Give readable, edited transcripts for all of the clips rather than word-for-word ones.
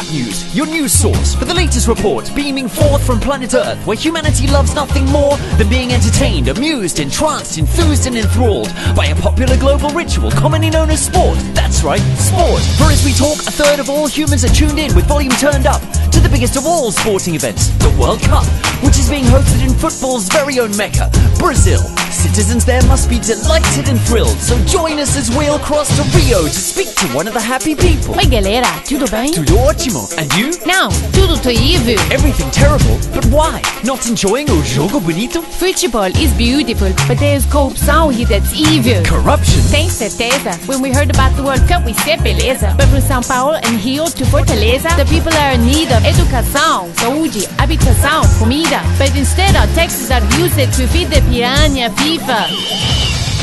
About News, your news source for the latest reports beaming forth from planet Earth, where humanity loves nothing more than being entertained, amused, entranced, enthused and enthralled by a popular global ritual commonly known as sport. That's right, sport. For as we talk, a third of all humans are tuned in with volume turned up to the biggest of all sporting events, the World Cup, which is being hosted in football's very own Mecca, Brazil. Citizens there must be delighted and thrilled, so join us as we'll cross to Rio to speak to one of the happy people. Oi galera, tudo bem? Tudo ótimo. And you? Não, tudo terrível. Everything terrible? But why? Not enjoying o jogo bonito? Football is beautiful, but there's corrupção here that's evil. Corruption? Tem certeza? When we heard about the World Cup, we said beleza. But from São Paulo and Rio to Fortaleza, the people are in need of educação, saúde, habitação, comida. But instead our taxes are used to feed the piranha FIFA.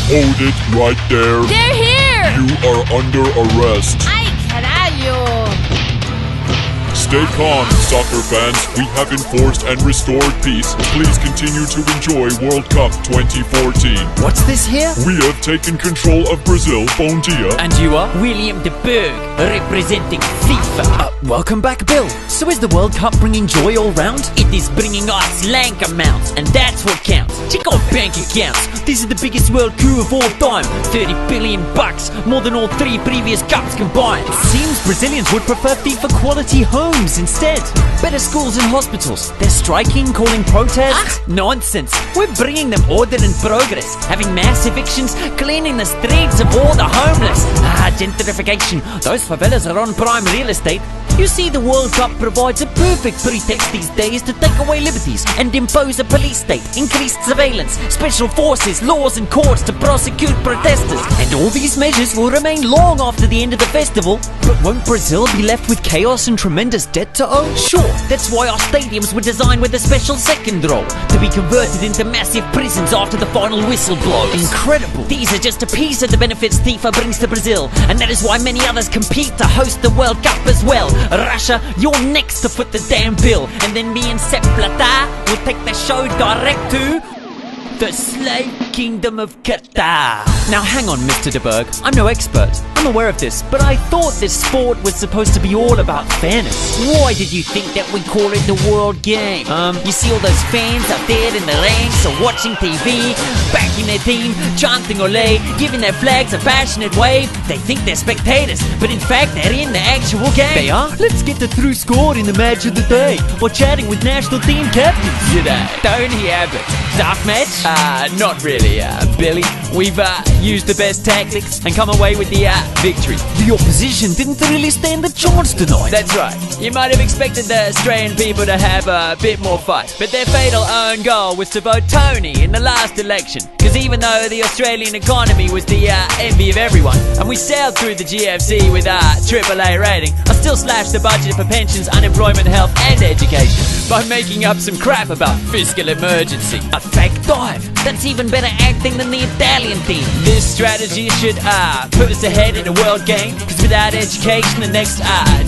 Hold it right there. They're here! You are under arrest. Ay, caralho! Stay calm, soccer fans. We have enforced and restored peace. Please continue to enjoy World Cup 2014. What's this here? We have taken control of Brazil. Bom dia. And you are? William de Berg, representing FIFA. Welcome back, Bill. So is the World Cup bringing joy all round? It is bringing us lank amounts, and that's what counts. Check our bank accounts. This is the biggest world coup of all time. 30 billion bucks, more than all 3 previous cups combined. It seems Brazilians would prefer FIFA quality homes instead. Better schools and hospitals. They're striking, calling protests. Nonsense. We're bringing them order and progress. Having mass evictions, cleaning the streets of all the homeless. Gentrification. Those favelas are on prime real estate. You see, the World Cup provides a perfect pretext these days to take away liberties and impose a police state, increased surveillance, special forces, laws and courts to prosecute protesters. And all these measures will remain long after the end of the festival. But won't Brazil be left with chaos and tremendous debt to owe? Sure, that's why our stadiums were designed with a special second row, to be converted into massive prisons after the final whistle blows. Incredible. These are just a piece of the benefits FIFA brings to Brazil, and that is why many others compete to host the World Cup as well. Russia, you're next to foot the damn bill, and then me and Sepp Blatter will take the show direct to the slave kingdom of Qatar. Now hang on, Mr. de Berg. I'm no expert. I'm aware of this, but I thought this sport was supposed to be all about fairness. Why did you think that we call it the world game? You see all those fans out there in the ranks or watching TV, backing their team, chanting ole, giving their flags a passionate wave. They think they're spectators, but in fact they're in the actual game. They are? Let's get the through score in the match of the day, or chatting with national team captains today. Tony Abbott. Tough match? Not really, Billy. We've used the best tactics and come away with the victory. The opposition didn't really stand a chance tonight. That's right. You might have expected the Australian people to have a bit more fight, but their fatal own goal was to vote Tony in the last election. Because even though the Australian economy was the envy of everyone, and we sailed through the GFC with a AAA rating, I still slashed the budget for pensions, unemployment, health and education by making up some crap about fiscal emergency. A fact dive. That's even better acting than the Italian team. This strategy should put us ahead in a world game, because without education the next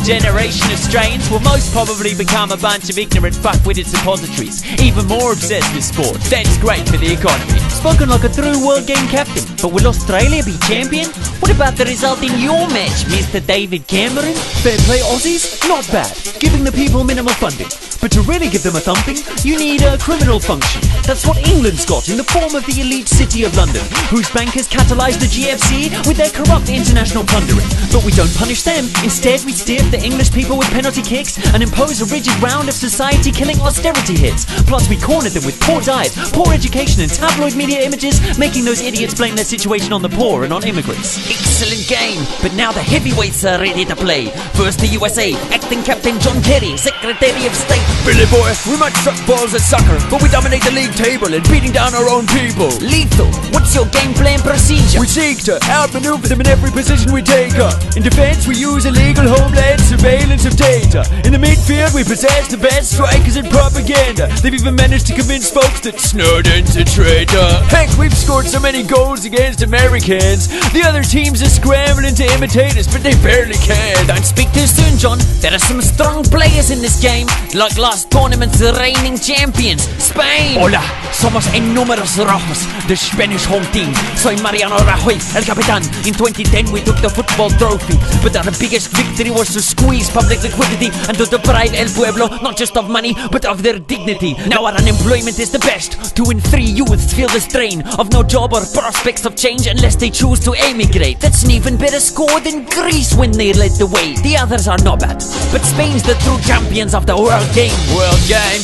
generation of Australians will most probably become a bunch of ignorant fuckwitted suppositories, even more obsessed with sport. That's great for the economy. Spoken like a true world game captain. But will Australia be champion? What about the result in your match, Mr. David Cameron? Fair play Aussies? Not bad. Giving the people minimal funding. But to really give them a thumping, you need a criminal function. That's what England's got in the form of the elite city of London, whose bankers catalysed the GFC with their corrupt international plundering. But we don't punish them. Instead, we steer the English people with penalty kicks and impose a rigid round of society-killing austerity hits. Plus, we cornered them with poor diet, poor education and tabloid media images, making those idiots blame their situation on the poor and on immigrants. Excellent game, but now the heavyweights are ready to play. First the USA, acting captain John Kerry, Secretary of State. Billy boy, we might suck balls at soccer, but we dominate the league table and beating down our own people. Lethal, what's your game plan procedure? We seek to outmaneuver them in every position we take up. In defense, we use illegal homeland surveillance of data. In the midfield, we possess the best strikers and propaganda. They've even managed to convince folks that Snowden's a traitor. Heck, we've scored so many goals against Americans. The other teams are scrambling to imitate us, but they barely can. Don't speak too soon, John. There are some strong players in this game, like last tournament's reigning champions, Spain. Hola, somos el número Los Rojos, the Spanish home team. Soy Mariano Rajoy, el capitán. In 2010 we took the football trophy, but our biggest victory was to squeeze public liquidity and to deprive el pueblo not just of money but of their dignity. Now our unemployment is the best. 2 in 3 youths feel the strain of no job or prospects of change unless they choose to emigrate. That's an even better score than Greece when they led the way. The others are not bad, but Spain's the true champions of the world game. World game?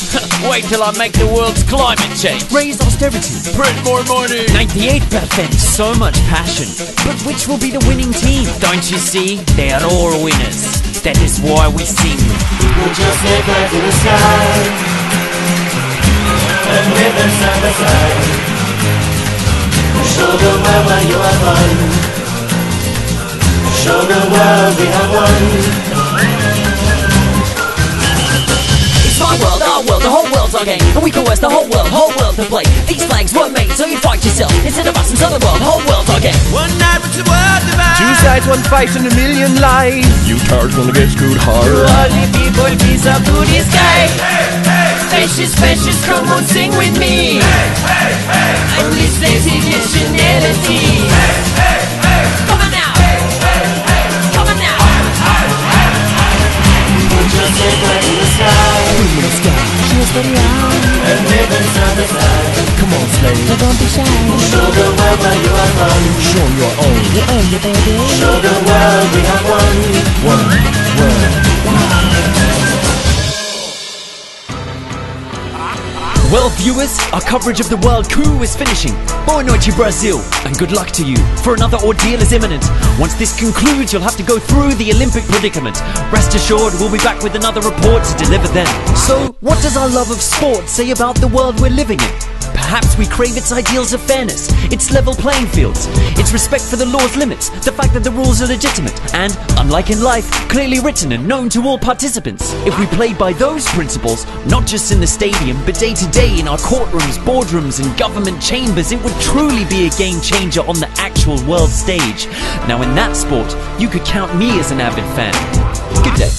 Wait till I make the world's climate change. Raise austerity, print more money. 98%, so much passion. But which will be the winning team? Don't you see? They are all winners. That is why we sing. We'll just head right to the sky and live there side by side. Show the world that you have won. Show the world we have won. It's my world, our world, the whole world's our game, and we coerce the whole world to play. These flags were made so you fight yourself instead of us and the world, whole world's our game. One night with the world divide. 2 sides, 1 fight and a million lies. You cowards gonna get screwed hard. All the people, peace up to the sky. Fascists, come on, sing with me. And this is nationality. Come on now. Come on now. We'll just head right to the sky and live there side by side. Come on, slave. Don't be shy. Show the world that you have won. Show your own. You own your baby. Show the world we have won. Well, viewers, our coverage of the World Coup is finishing. Boa noite, Brazil, and good luck to you, for another ordeal is imminent. Once this concludes, you'll have to go through the Olympic predicament. Rest assured, we'll be back with another report to deliver then. So, what does our love of sport say about the world we're living in? Perhaps we crave its ideals of fairness, its level playing fields, its respect for the law's limits, the fact that the rules are legitimate, and, unlike in life, clearly written and known to all participants. If we played by those principles, not just in the stadium, but day to day in our courtrooms, boardrooms, and government chambers, it would truly be a game changer on the actual world stage. Now in that sport, you could count me as an avid fan. Good day.